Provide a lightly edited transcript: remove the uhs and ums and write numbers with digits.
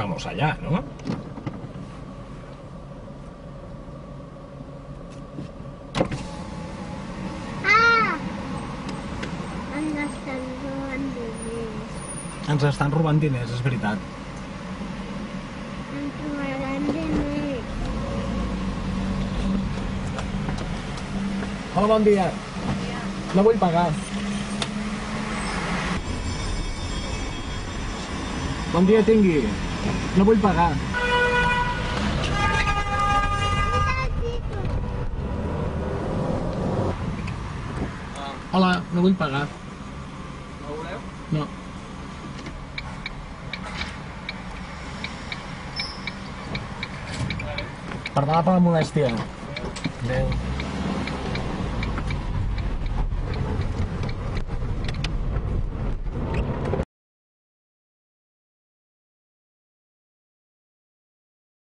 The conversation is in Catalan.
vamos allá, ¿no? Ens estan robant diners, és veritat. Ens robaran diners. Hola, bon dia. No vull pagar. Bon dia tingui. No vull pagar. Hola, no vull pagar. No voleu? No. Perdona per la molèstia. Adéu.